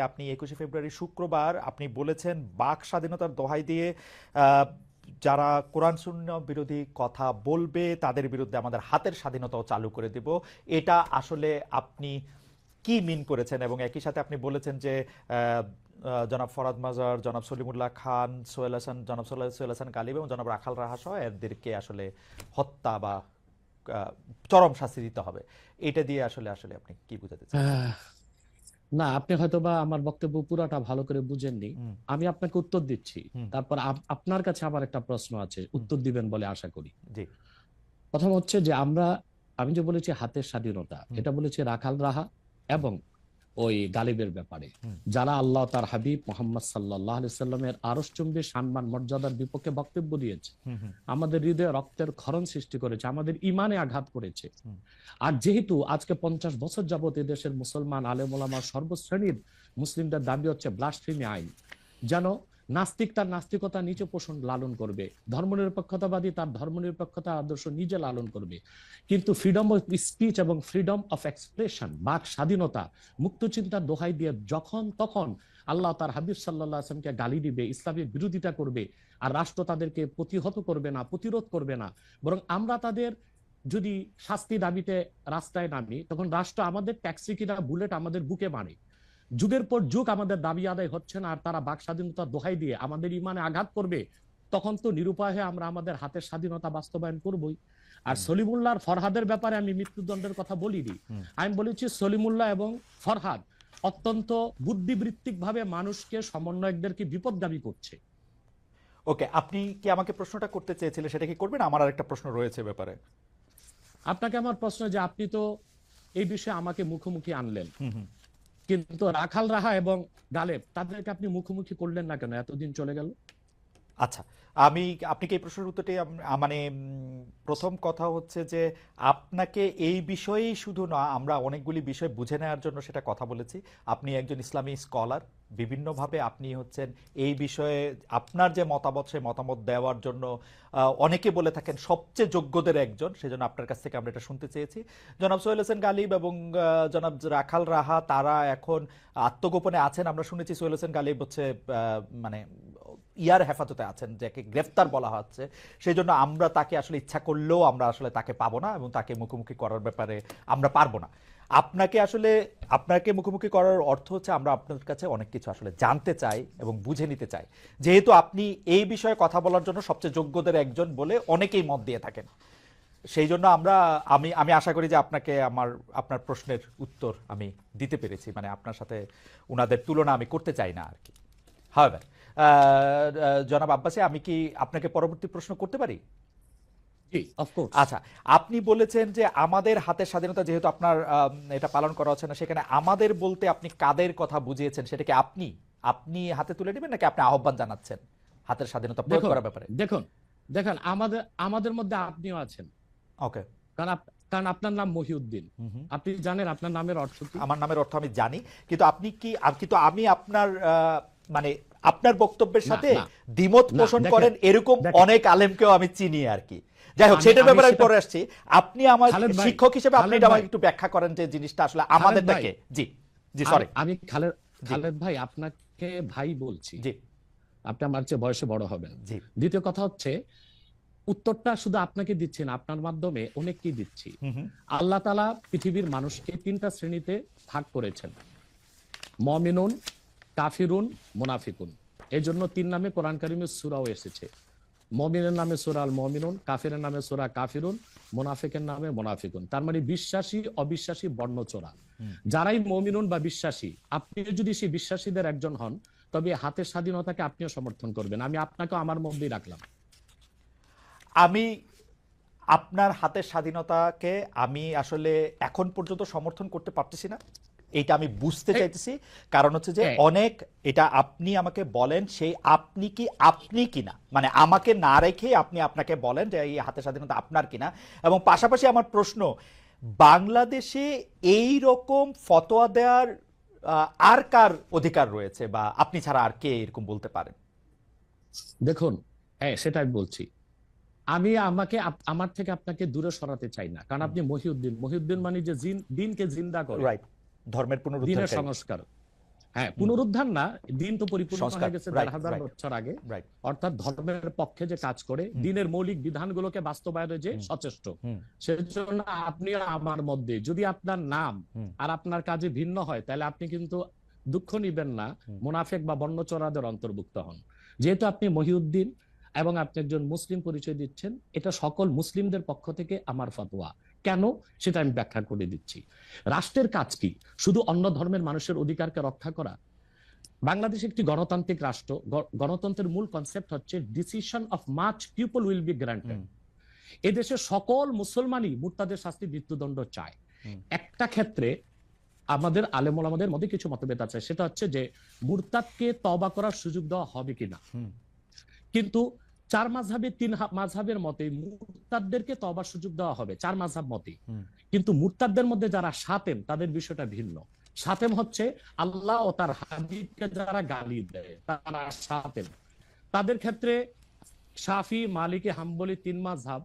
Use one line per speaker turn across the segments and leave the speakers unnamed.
আপনি ২১শে ফেব্রুয়ারি শুক্রবার আপনি বলেছেন বাক স্বাধীনতার দোহাই দিয়ে আহ, যারা কোরআন সুন্নাহ বিরোধী কথা বলবে তাদের বিরুদ্ধে আমাদের হাতের স্বাধীনতাও চালু করে দিব। এটা আসলে আপনি কি মিন করেছেন? এবং একই সাথে আপনি বলেছেন যে জনাব ফরাদ মাজার, জনাব সলিমুল্লাহ খান, সোহেল হাসান, জনাব সোহেল হাসান গালিব এবং জনাব রাখাল রাহা সহ এদেরকে আসলে হত্যা বা চরম শাস্তি দিতে হবে। এটা দিয়ে আসলে আসলে আপনি কি বোঝাতে চাচ্ছেন?
আহ, না, আপনি হয়তোবা আমার বক্তব্য পুরাটা ভালো করে বুঝেননি।
হুম।
আমি আপনাকে উত্তর দিচ্ছি।
হুম।
তারপর আপনার কাছে আমার একটা প্রশ্ন আছে,
হুম।
উত্তর দিবেন বলে আশা করি।
জি।
প্রথম হচ্ছে যে আমি যে বলেছি হাতের স্বাধীনতা,
হুম।
এটা বলেছি রাখাল রাহা
হুম।
এবং ওই গালিবের ব্যাপারে,
হুম।
যারা আল্লাহ তার হাবিব মোহাম্মদ সাল্লাল্লাহু আলাইহি সাল্লামের আরশচুম্বী সম্মান মর্যাদার বিপক্ষে বক্তব্য দিয়েছে,
হুম। হুম।
আমাদের হৃদয়ে রক্তের ক্ষরণ সৃষ্টি করেছে, আমাদের ইমানে আঘাত করেছে।
হুম।
আর যেহেতু আজকে 50 বছর যাবত দেশের মুসলমান আলেম ওলামা সর্বশ্রেণীর মুসলিমদের দাবি হচ্ছে ব্লাসফেমি আইন, যেন নাস্তিক তার নাস্তিকতা নিচে পোষণ লালন করবে, ধর্মনিরপেক্ষতাবাদী তার ধর্মনিরপেক্ষতা আদর্শ নিজে লালন করবে, কিন্তু ফ্রিডম অফ স্পিচ এবং ফ্রিডম অফ এক্সপ্রেশন, বাক স্বাধীনতা, মুক্ত চিন্তার দোহাই দিয়ে যখন তখন আল্লাহ তার হাবিব সাল্লাল্লাহু আলাইহি ওয়াসাল্লামকে গালি দিবে, ইসলামের বিরোধিতা করবে, আর রাষ্ট্র তাদেরকে প্রতিহত করবে না, প্রতিরোধ করবে না, বরং আমরা তাদের যদি শাস্তি দাবিতে রাস্তায় নামি, তখন রাষ্ট্র আমাদের ট্যাক্সি কিনা বুলেট আমাদের বুকে মারে। যুগের পর যুগ আমাদের দাবি আদায় হচ্ছে না, আর তারা বাক স্বাধীনতার দোহাই দিয়ে আমাদের ইমানে আঘাত করবে, তখন তো নিরুপায় হয়ে আমরা আমাদের হাতের স্বাধীনতা বাস্তবায়ন করবই। আর
হুম।
সলিমুল্লাহর ফরহাদের ব্যাপারে আমি মৃত্যুদণ্ডের কথা বলিনি।
হুম।
আমি বলেছি সলিমুল্লাহ এবং ফরহাদ অত্যন্ত বুদ্ধিবৃত্তিক ভাবে মানুষকে, সমন্বয়কদেরকে বিপদগামী করছে।
ওকে, আপনি কি আমাকে প্রশ্নটা করতে চেয়েছিলেন, সেটা কি করবেন? আমার আর একটা প্রশ্ন রয়েছে ব্যাপারে।
আপনাকে আমার প্রশ্ন যে আপনি তো এই বিষয়ে আমাকে মুখোমুখি আনলেন,
হুম। হুম।
কিন্তু রাখাল রাহা এবং গালেব তাদেরকে আপনি মুখোমুখি করলেন না কেন? এতদিন চলে গেল।
আচ্ছা, আমি আপনি কি এই প্রশ্নের উত্তরটি মানে প্রথম কথা হচ্ছে যে আপনাকে এই বিষয়েই শুধু না, আমরা অনেকগুলি বিষয় বুঝে নেওয়ার জন্য সেটা কথা বলেছি। আপনি একজন ইসলামী স্কলার, বিভিন্নভাবে আপনি হচ্ছেন এই বিষয়ে আপনার যে মতামত, সেই মতামত দেওয়ার জন্য অনেকে বলে থাকেন সবচেয়ে যোগ্যদের একজন। সেজন্য আপনার কাছ থেকে আমরা এটা শুনতে চেয়েছি। জনাব সোহেল হোসেন গালিব এবং জনাব রাখাল রাহা তারা এখন আত্মগোপনে আছেন। আমরা শুনেছি সোহেল হোসেন গালিব হচ্ছে মানে ইয়ার হেফাজতে আছেন, যাকে গ্রেফতার বলা হচ্ছে। সেই জন্য আমরা তাকে আসলে ইচ্ছা করলেও আমরা আসলে তাকে পাবো না এবং তাকে মুখোমুখি করার ব্যাপারে আমরা পারবো না। আপনাকে মুখোমুখি করার অর্থ হচ্ছে আমরা আপনার কাছে অনেক কিছু আসলে জানতে চাই এবং বুঝে নিতে চাই, যেহেতু আপনি এই বিষয়ে কথা বলার জন্য সবচেয়ে যোগ্যদের একজন বলে অনেকেই মত দিয়ে থাকেন। সেই জন্য আমি আমি আশা করি যে আপনার প্রশ্নের উত্তর আমি দিতে পেরেছি। মানে আপনার সাথে উনাদের তুলনা আমি করতে চাই না আর কি। হাওয়েভার, জনাব আব্বাসী, আমি কি আপনাকে পরবর্তী প্রশ্ন করতে পারি?
জি, অফকোর্স।
আচ্ছা, আপনি বলেছেন যে আমাদের হাতের স্বাধীনতা যেহেতু আপনার এটা পালন করা হচ্ছে না, সেখানে আমাদের বলতে আপনি কাদের কথা বুঝিয়েছেন? সেটাকে আপনি আপনি হাতে তুলে নেবেন নাকি আপনি আহ্বান জানাচ্ছেন হাতের স্বাধীনতা প্রয়োগ
দেখুন
করার ব্যাপারে?
দেখুন দেখুন, আমাদের আমাদের মধ্যে আপনিও আছেন।
ওকে।
কারণ আপনার নাম মহিউদ্দিন।
হুম। হুম।
আপনি জানেন আপনার নামের অর্থ কি?
আমার নামের অর্থ আমি জানি, কিন্তু কিন্তু আমি আপনার মানে আপনার বক্তব্যের
না,
সাথে
না,
দ্বিমত
না,
পোষণ
দেখেন
করেন এরকম
দেখেন
অনেক আলেমকেও আমি চিনি আর কি। যাই হোক,
আমি
সেটার
আমি
ব্যাপারে আমি
সেটা
পরে আসছি। আপনি আমার
খালেদ ভাই,
শিক্ষক হিসেবে আপনি
খালেদ
এটা
ভাই,
আমাকে একটু ব্যাখ্যা করেন যে জিনিসটা আসলে
খালেদ ভাই,
আমাদেরটাকে। জি। জি,
আমি
সরি।
আমি খালেদ
জি।
খালেদ ভাই, আপনাকে ভাই বলছি।
জি।
আপনি আমার চেয়ে বয়সে বড় হবেন।
জি।
দ্বিতীয় কথা হচ্ছে, উত্তরটা শুধু আপনাকে দিচ্ছি না, আপনার মাধ্যমে অনেককেই দিচ্ছি।
হুম। হুম।
আল্লাহ তাআলা পৃথিবীর মানুষকে 3টা শ্রেণীতে ভাগ করেছেন: মুমিনুন, কাফিরুন, মুনাফিকুন। এই জন্য 3 নামে কোরআন কারিমে সূরাও এসেছে। মুমিনের নামে সূরা আল মুমিনুন, কাফিরের নামে সূরা কাফিরুন, মুনাফিকের নামে মুনাফিকুন। তার মানে বিশ্বাসী অবিশ্বাসী বর্ণচোরা।
হুম।
যারাই মুমিনুন বা বিশ্বাসী, আপনি যদি সেই বিশ্বাসীদের একজন হন, তবে হাতের স্বাধীনতাকে আপনিও সমর্থন করবেন। আমি আপনাকেও আমার মধ্যেই রাখলাম।
আমি আপনার হাতের স্বাধীনতাকে আমি আসলে এখন পর্যন্ত সমর্থন করতে পারতেছি না। এইটা আমি বুঝতে
এই
চাইতেছি। কারণ হচ্ছে যে
এই,
অনেক, এটা আপনি আমাকে বলেন, সেই আপনি কিনা, মানে আমাকে না রেখে আপনি আপনাকে বলেন যে এই হাতের স্বাধীনতা আপনার কিনা। এবং পাশাপাশি আমার প্রশ্ন, বাংলাদেশে এই রকম ফতোয়া দেওয়ার আর কার অধিকার রয়েছে, বা আপনি ছাড়া আর কে এরকম বলতে পারেন?
দেখুন, হ্যাঁ সেটাই বলছি। আমার থেকে আপনাকে দূরে সরাতে চাই না, কারণ আপনি মহিউদ্দিন। মহিউদ্দিন মানে যে দিনকে জিন্দা করে,
রাইট, ধর্মের
দিনের
পুনরুদ্ধারকারী।
সংস্কার। হ্যাঁ, পুনরুদ্ধার না, দিন তো পরিপূর্ণ
সংস্কার,
হয়ে গেছে
রাইট
১,৫০০
রাইট
বছর আগে।
রাইট।
অর্থাৎ ধর্মের পক্ষে যে কাজ করে, দিনের মৌলিক বিধানগুলোকে বাস্তবায়নে যে সচেষ্ট, সেজন্য আপনি আর আমার মধ্যে যদি আপনার নাম আর আপনার কাজে ভিন্ন হয়, তাহলে আপনি কিন্তু দুঃখ নিবেন না, মুনাফেক বা বর্ণচোরাদের অন্তর্ভুক্ত হন। যেহেতু আপনি মহিউদ্দিন এবং আপনি একজন মুসলিম পরিচয় দিচ্ছেন, এটা সকল মুসলিমদের পক্ষ থেকে আমার ফতোয়া। কেন, সেটা আমি ব্যাখ্যা করে দিচ্ছি। রাষ্ট্রের কাজ কি? শুধু অন্য ধর্মের মানুষের অধিকারকে রক্ষা করা? বাংলাদেশ একটি গণতান্ত্রিক রাষ্ট্র। গণতন্ত্রের মূল কনসেপ্ট হচ্ছে decision of much people will be granted. এদেশে সকল মুসলমানই মুরতাদের শাস্তি, মৃত্যুদণ্ড চায়। একটা ক্ষেত্রে আমাদের আলেম ওলামাদের মধ্যে কিছু মতভেদ আছে, সেটা হচ্ছে যে মুরতাদকে তওবা করার সুযোগ দেওয়া হবে কিনা। কিন্তু 4 মাযহাবে 3 মাযহাবের মতে মুরতাদদেরকে তওবার সুযোগ দেওয়া হবে, 4 মাযহাব মতে। কিন্তু মুরতাদদের মধ্যে যারা শাতেম, তাদের বিষয়টা ভিন্ন। শাতেম হচ্ছে আল্লাহ ও তার হাবিবকে যারা গালি দেয়, তারা শাতেম। তাদের ক্ষেত্রে শাফি, মালিকি, হাম্বলি 3 মাযহাব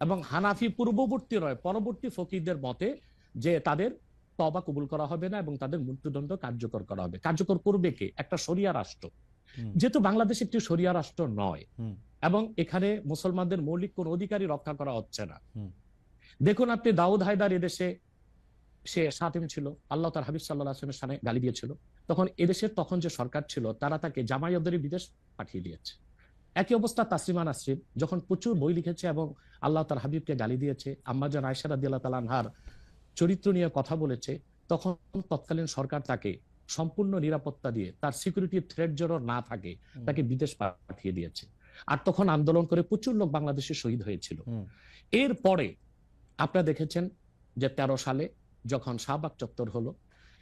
এবং হানাফি পূর্ববর্তী নয় পরবর্তী ফকিহদের মতে যে তাদের তওবা কবুল করা হবে না এবং তাদের মৃত্যুদণ্ড কার্যকর করা হবে। কার্যকর করবে কে? একটা শরিয়া রাষ্ট্র। যেহেতু বাংলাদেশ একটি শরিয়া রাষ্ট্র নয় এবং এখানে মুসলমানদের মৌলিক কোন অধিকারই রক্ষা করা হচ্ছে না। দেখুন, আপনি দাউদ হায়দার এদেশে সে শাতেম ছিল, আল্লাহ তার হাবিব সাল্লাল্লাহু আলাইহি ওয়াসাল্লামের শানে গালি দিয়েছিল। তখন এদেশের তখন যে সরকার ছিল, তারা তাকে জামায়াতদের বিদেশ পাঠিয়ে দিয়েছে। একই অবস্থা তাসলিমা নাসরিন, যখন প্রচুর বই লিখেছে এবং আল্লাহ তার হাবিবকে গালি দিয়েছে, আম্মাজান আয়েশা রাদিয়াল্লাহু তাআলা আনহার চরিত্র নিয়ে কথা বলেছে, তখন তৎকালীন সরকার তাকে সম্পূর্ণ নিরাপত্তা দিয়ে, তার সিকিউরিটি থ্রেট যেন না থাকে, তাকে বিদেশ পাঠিয়ে দিয়েছে। আর তখন আন্দোলন করে প্রচুর লোক বাংলাদেশে শহীদ হয়েছিল। এরপরে আপনারা দেখেছেন যে 13 সালে যখন শাহবাগ চত্বর হলো,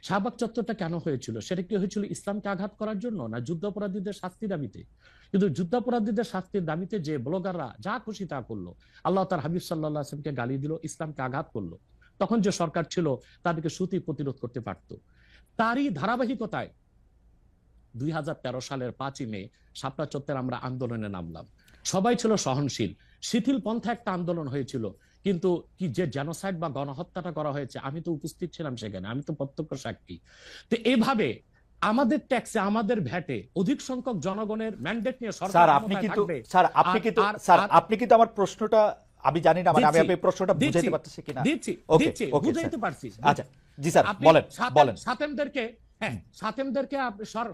শাহবাগ চত্বরটা কেন হয়েছিল? সেটা কি হয়েছিল ইসলামকে আঘাত করার জন্য, না যুদ্ধাপরাধীদের শাস্তি দাবিতে? কিন্তু যুদ্ধাপরাধীদের শাস্তির দাবিতে যে ব্লগাররা যা খুশি তা করলো, আল্লাহ তার হাবিব সাল্লাল্লাহু আলাইহি ওয়াসাল্লামকে গালি দিল, ইসলামকে আঘাত করলো, তখন যে সরকার ছিল তাদেরকে সুতি প্রতিরোধ করতে পারত। তারই ধারাবাহিকতায় 2013 সালের 5ই মে শাপলা চত্বরে আমরা আন্দোলনে নামলাম। সবাই ছিল সহনশীল, শিথিল পন্থা একটা আন্দোলন হয়েছিল। কিন্তু কি যে জেনোসাইড বা গণহত্যাটা করা হয়েছে, আমি তো উপস্থিত ছিলাম সেখানে, আমি তো প্রত্যক্ষ সাক্ষী। তো এভাবে আমাদের ট্যাক্সে, আমাদের ভ্যাটে অধিক সংখ্যক জনগণের ম্যান্ডেট নিয়ে সরকার
স্যার আপনি কিন্তু আমার প্রশ্নটা আমি জানি না, মানে আমি আপনার প্রশ্নটা বুঝাইতে পারতেছি কিনা।
দিচ্ছি বুঝাইতে পারছি।
আচ্ছা জি স্যার, বলেন।
শাতেমদেরকে শাতেমদেরকে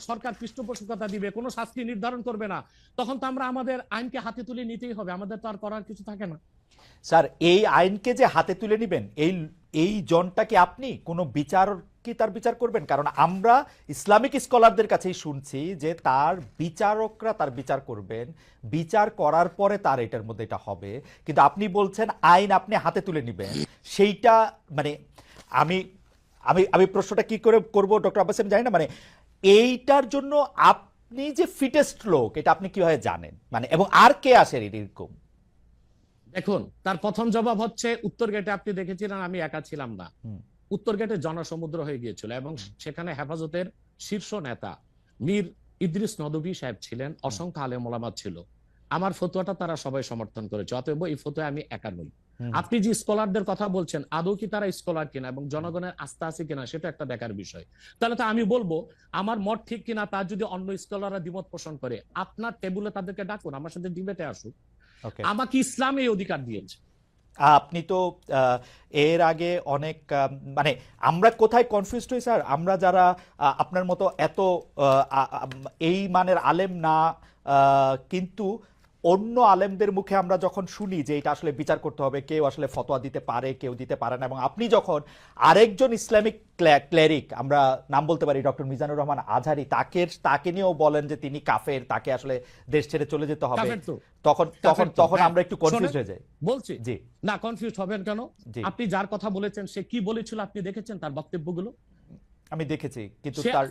সরকার পৃষ্ঠপোষকতা দিবে, কোনো শাস্তি নির্ধারণ করবে না, তখন তো আমরা আমাদের আইনকে হাতে তুলে নিতেই হবে, আমাদের তো আর করার কিছু থাকে না।
স্যার, এই আইনকে যে হাতে তুলে নেবেন, এই জনটাকে আপনি কোনো বিচার কি তার বিচার করবেন? কারণ আমরা ইসলামিক স্কলারদের কাছেই শুনছি যে তার বিচারকরা তার বিচার করবেন, বিচার করার পরে তার এটার মধ্যে এটা হবে। কিন্তু আপনি বলছেন আইন আপনি হাতে তুলে নেবেন, সেইটা মানে আমি আমি আমি প্রশ্নটা কি করে করব ডক্টর আব্বাস, আমি জানি না, মানে এইটার জন্য আপনি যে ফিটেস্ট লোক, এটা আপনি কিভাবে জানেন, মানে এবং আর কে আসে এরকম?
দেখুন, তার প্রথম জবাব হচ্ছে উত্তর গেটে আপনি দেখেছিলেন আমি একা ছিলাম না। উত্তর গেটে জনসমুদ্র হয়ে গিয়েছিল এবং সেখানে হেফাজতের শীর্ষ নেতা মীর ইদ্রিস নদভী সাহেব ছিলেন, অসংখ্য আলেম ওলামা ছিল। আমার ফতোয়াটা তারা সবাই সমর্থন করেছে, অতএব এই ফতোয়া আমি একা নই। আপনি যে স্কলারদের কথা বলছেন, আদৌ কি তারা স্কলার কিনা এবং জনগণের আস্থা আছে কিনা, সেটা একটা দেখার বিষয়। তাহলে তো আমি বলবো আমার মত ঠিক কিনা, তার যদি অন্য স্কলাররা দ্বিমত পোষণ করে, আপনার টেবিলে তাদেরকে ডাকুন, আমার সাথে ডিবেটে আসুক। আমাকে ইসলাম এই অধিকার দিয়েছে।
আপনি তো এর আগে অনেক মানে আমরা কোথায় কনফিউজড হই স্যার, আমরা যারা আপনার মতো এত এই মানের আলেম না, কিন্তু অন্য আলেমদের মুখে আমরা যখন শুনি যে এটা আসলে বিচার করতে হবে, কেউ আসলে ফতোয়া দিতে পারে, কেউ দিতে পারে না, এবং আপনি যখন আরেকজন ইসলামিক ক্লেরিক, আমরা নাম বলতে পারি ডক্টর মিজানুর রহমান আজহারি, তাকে নিয়েও বলেন যে তিনি কাফের, তাকে আসলে দেশ ছেড়ে চলে যেতে হবে, তখন আমরা একটু কনফিউজ হয়ে যাই।
বলছি জি না, কনফিউজ হবেন কেন? আপনি যার কথা বলেছেন সে কি বলেছিল আপনি দেখেছেন তার বক্তব্যগুলো?
আমি দেখেছি, কিন্তু তার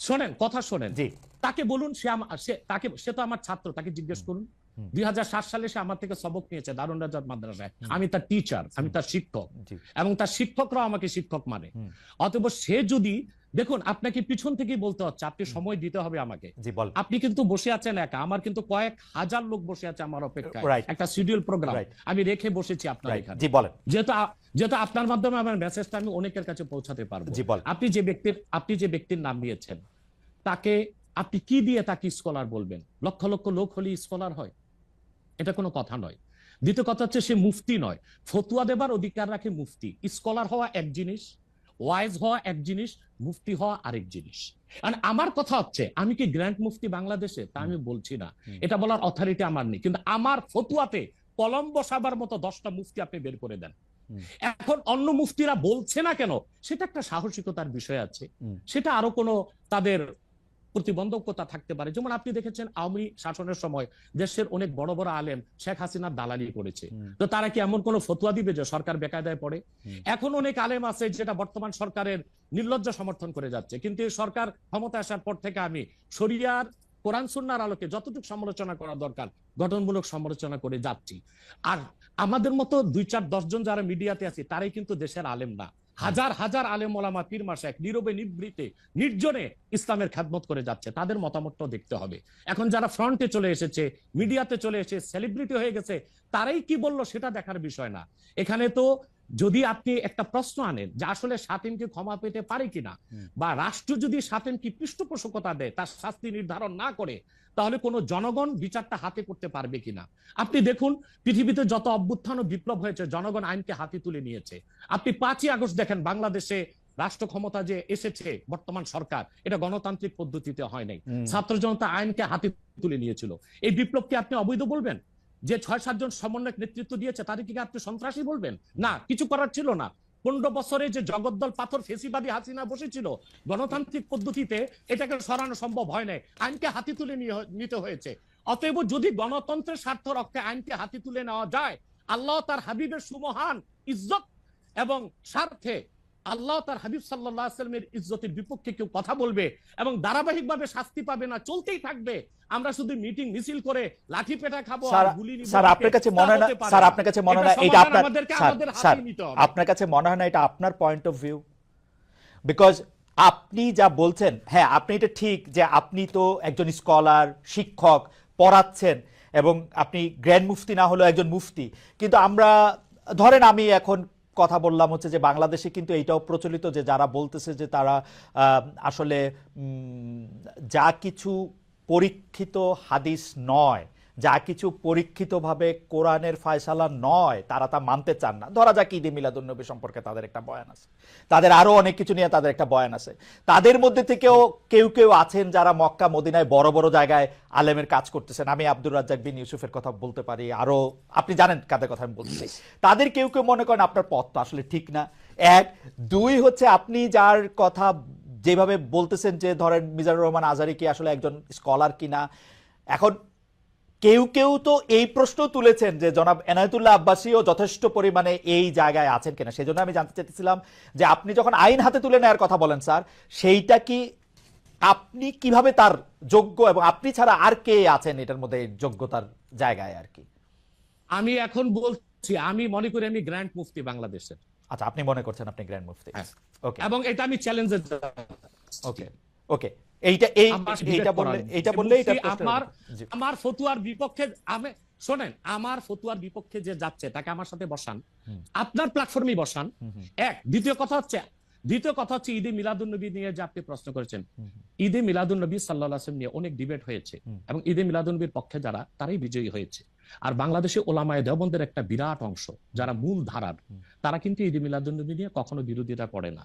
শোনেন কথা শোনেন।
জি
তাকে বলুন, সে তো আমার ছাত্র, তাকে জিজ্ঞেস করুন। 2007 সালে সে আমার থেকে সবক নিয়েছে দারুন রাজাত মাদ্রাসায়। আমি তার টিচার, আমি তার শিক্ষক, এবং তার শিক্ষকরাও আমাকে শিক্ষক মানে। অতএব সে যদি, দেখুন আপনাকে পিছন থেকেই বলতে হচ্ছে, আপনি সময় দিতে হবে আমাকে। আপনি কিন্তু বসে আছেন একা, আমার কিন্তু কয়েক হাজার লোক বসে আছে আমার অপেক্ষায়, একটা শিডিউল প্রোগ্রাম আমি রেখে বসেছি আপনার এখানে। যেহেতু আপনার মাধ্যমে আমার মেসেজটা আমি অনেকের কাছে পৌঁছাতে পারবো। আপনি যে ব্যক্তির নাম নিয়েছেন, তাকে আপনি কি দিয়ে তাকে স্কলার বলবেন? লক্ষ লক্ষ লোক হলে স্কলার হয়? এটা কোনো কথা নয়। দ্বিতীয় কথা হচ্ছে, সে মুফতি নয়। ফতুয়া দেবার অধিকার রাখে মুফতি। স্কলার হওয়া এক জিনিস, ওয়াইজ হওয়া এক জিনিস, মুফতি হওয়া আরেক জিনিস। আর আমার কথা হচ্ছে, আমি কি গ্র্যান্ড মুফতি বাংলাদেশে? তা আমি বলছি না, এটা বলার অথরিটি আমার নেই। কিন্তু আমার ফতুয়াতে কলম বসাবার মতো 10টা মুফতি আপনি বের করে দেন। এখন অন্য মুফতিরা বলছে না কেন, সেটা একটা সাহসিকতার বিষয় আছে। সেটা আরো কোনো তাদের প্রতিবন্ধকতা থাকতে পারে। যেমন আপনি দেখেছেন আওয়ামী শাসনের সময় দেশের অনেক বড় বড় আলেম শেখ হাসিনার দালালি করেছে, তো তারা কি এমন কোন ফতোয়া দিবে যে সরকার বেকায়দায় পড়ে? এখন অনেক আলেম আছে যেটা বর্তমান সরকারের নির্লজ্জ সমর্থন করে যাচ্ছে, কিন্তু এই সরকার ক্ষমতা আসার পর থেকে আমি শরিয়ার কোরআন সুন্নাহর আলোকে যতটুকু সমালোচনা করা দরকার গঠনমূলক সমালোচনা করে যাচ্ছি। আর আমাদের মতো 2-4-10 জন যারা মিডিয়াতে আছে, তারাই কিন্তু দেশের আলেম না। হাজার হাজার আলেম ওলামা, পীর মাশায়েখ নীরবে নিভৃতে নির্জনে ইসলামের খেদমত করে যাচ্ছে, তাদের মতামতটাও দেখতে হবে। এখন যারা ফ্রন্টে চলে এসেছে, মিডিয়াতে চলে এসে সেলিব্রিটি হয়ে গেছে, তারাই কি বললো সেটা দেখার বিষয় না। এখানে তো যদি আপনি একটা প্রশ্ন আনেন যে আসলে শাতিমকে ক্ষমা পেতে পারে কিনা, বা রাষ্ট্র যদি শাতিমকে পৃষ্ঠপোষকতা দেয়, তার শাস্তি নির্ধারণ না করে, তাহলে কোন জনগণ বিচারটা হাতে করতে পারবে কিনা? আপনি দেখুন, পৃথিবীতে যত অভ্যুত্থান ও বিপ্লব হয়েছে, জনগণ আইনকে হাতে তুলে নিয়েছে। আপনি 5ই আগস্ট দেখেন, বাংলাদেশে রাষ্ট্র ক্ষমতা যে এসেছে বর্তমান সরকার, এটা গণতান্ত্রিক পদ্ধতিতে হয় নাই। ছাত্র জনতা আইনকে হাতে তুলে নিয়েছিল। এই বিপ্লবকে আপনি অবৈধ বলবেন? যে 6-7 জন সমন্বয়ক নেতৃত্ব দিয়েছে তাদেরকে আপনি সন্ত্রাসী বলবেন? না, কিছু করার ছিল না। 15 বছরে যে জগদ্দল পাথর ফেসিবাদী হাসিনা বসেছিল, গণতান্ত্রিক পদ্ধতিতে এটাকে সরানো সম্ভব হয় নাই, আইনকে হাতে তুলে নিতে হয়েছে। অতএব যদি গণতন্ত্রের স্বার্থ রক্ষে আইনকে হাতে তুলে নেওয়া যায়, আল্লাহ তার হাবিবের সুমহান ইজ্জত এবং স্বার্থে আল্লাহ তার হাবিব সাল্লাল্লাহু আলাইহি ওয়াসাল্লামের ইজ্জতের বিপক্ষে কেউ কথা বলবে এবং ধারাবাহিকভাবে শাস্তি পাবে না, চলতেই থাকবে। আমরা শুধু মিটিং মিছিল করে লাঠি পেটা খাবো আর গুলি নিব।
স্যার আপনার কাছে মনে হয় না, স্যার আপনার কাছে মনে হয় না এটা আপনার, স্যার আপনার কাছে মনে হয় না এটা আপনার পয়েন্ট অফ ভিউ? বিকজ আপনি যা বলছেন, হ্যাঁ আপনি এটা ঠিক যে আপনি তো একজন স্কলার, শিক্ষক, পড়াচ্ছেন, এবং আপনি গ্র্যান্ড মুফতি না হলেও একজন মুফতি। কিন্তু আমরা ধরেন, আমি এখন কথা বললাম হচ্ছে যে বাংলাদেশে কিন্তু এইটাও প্রচলিত যে যারা বলতেছে যে তারা আসলে যা কিছু পরীক্ষিত হাদিস নয়, যা কিছু পরীক্ষিতভাবে কোরআনের ফয়সালা নয়, তারা তা মানতে চান না। ধরা যাক ঈদে মিলাদুন্নবী সম্পর্কে তাদের একটা বয়ান আছে, তাদের আরো অনেক কিছু নিয়ে তাদের একটা বয়ান আছে। তাদের মধ্যে থেকেও কেউ কেউ আছেন যারা মক্কা মদিনায় বড় বড় জায়গায় আলেমের কাজ করতেছেন। আমি আব্দুর রাজ্জাক বিন ইউসুফের কথা বলতে পারি, আরো আপনি জানেন কাদের কথা আমি বলছি। তাদের কেউ কেউ মনে করেন আপনার পথ তো আসলে ঠিক না। 1, 2 হচ্ছে আপনি যার কথা যেভাবে বলতেছেন যে ধরেন মিজানুর রহমান আজহারী কি আসলে একজন স্কলার কিনা। এখন কেউ কেউ তো এই প্রশ্ন তুলেছেন যে জনাব এনায়েতুল্লাহ আব্বাসীও যথেষ্ট পরিমাণে এই জায়গায় আছেন কিনা। সেই জন্য আমি জানতে চাইতেছিলাম যে আপনি যখন আইন হাতে তুলে নেওয়ার কথা বলেন স্যার, সেইটা কি আপনি কিভাবে তার যোগ্য, এবং আপনি ছাড়া আর কে আছেন এটার মধ্যে যোগ্যতার জায়গায় আর কি?
আমি এখন বলছি, আমি মনে করি আমি গ্র্যান্ড মুফতি বাংলাদেশের।
আচ্ছা, আপনি মনে করছেন আপনি গ্র্যান্ড মুফতি? ওকে,
এবং এটা আমি চ্যালেঞ্জে।
ওকে ওকে,
আমার ফতুয়ার বিপক্ষে শোনেন, আমার ফতুয়ার বিপক্ষে যে যাচ্ছে তাকে আমার সাথে বসান, আপনার প্ল্যাটফর্মে বসান। এক, দ্বিতীয় কথা হচ্ছে ঈদে মিলাদুন্নবী নিয়ে যে আপনি প্রশ্ন করেছেন, ঈদে মিলাদুন্নবী সাল্লাল্লাহু আলাইহি ওয়াসাল্লাম নিয়ে অনেক ডিবেট হয়েছে, এবং ঈদে মিলাদুন্নবীর পক্ষে যারা, তারাই বিজয়ী হয়েছে। আর বাংলাদেশে ওলামায়ে দেওবন্দের একটা বিরাট অংশ যারা মূল ধারার, তারা কিন্তু ঈদে মিলাদুন্নবী নিয়ে কখনো বিরোধিতা করে না।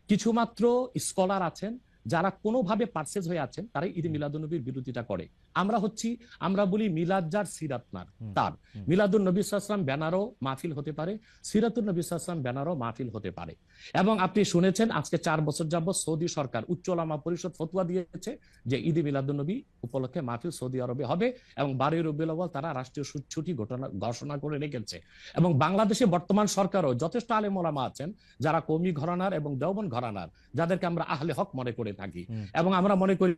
কিছু মাত্র স্কলার আছেন যারা কোনোভাবে পারসেজ হয়ে আছেন, তারাই ঈদে মিলাদুন্নবীর বিরোধিতা করে। আমরা বলি মিলাদ যার সিরাত নার তার, মিলাদুন নবী সাল্লাল্লাহু আলাইহি ওয়াসাল্লাম ব্যানারও মাহফিল হতে পারে, সিরাতুন নবী সাল্লাল্লাহু আলাইহি ওয়াসাল্লাম ব্যানারও মাহফিল হতে পারে। এবং আপনি শুনেছেন আজকে 4 বছর যাবত সৌদি সরকার উচ্চ ওলামা পরিষদ ফতোয়া দিয়েছে যে ঈদে মিলাদুন্নবী উপলক্ষে মাহফিল সৌদি আরবে হবে, এবং 12 রবিউল আউয়াল তারা রাষ্ট্রীয় ছুটি ঘোষণা করে রেখেছে। এবং বাংলাদেশে বর্তমান সরকারও যথেষ্ট আলেম ওলামা আছেন যারা কওমি ঘরানার এবং দেওবন্দ ঘরানার, যাদেরকে আমরা আহলে হক মনে করে করে থাকি।
হুম।
এবং আমরা মনে করি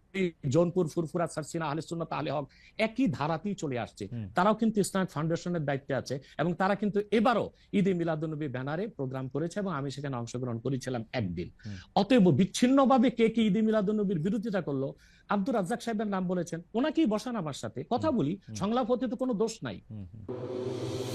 জৌনপুর, ফুরফুরা, সারসিনা, আহলে সুন্নাত, আহলে হক একই ধারাতেই চলে আসছে।
হুম।
তারাও কিন্তু ইসলামিক ফাউন্ডেশনের দায়িত্বে আছে এবং তারা কিন্তু এবারও ঈদে মিলাদুন্নবী ব্যানারে প্রোগ্রাম করেছে এবং আমি সেখানে অংশগ্রহণ করেছিলাম একদিন।
হুম।
অতএব বিচ্ছিন্নভাবে কে কে ঈদে মিলাদুন্নবীর বিরোধিতা করলো, আব্দুর রাজ্জাক সাহেবের নাম বলেছেন, ওনাকেই বসান আমার সাথে কথা বলি,
হুম।
সংলাপ হতে তো কোনো দোষ নাই।
হুম। হুম।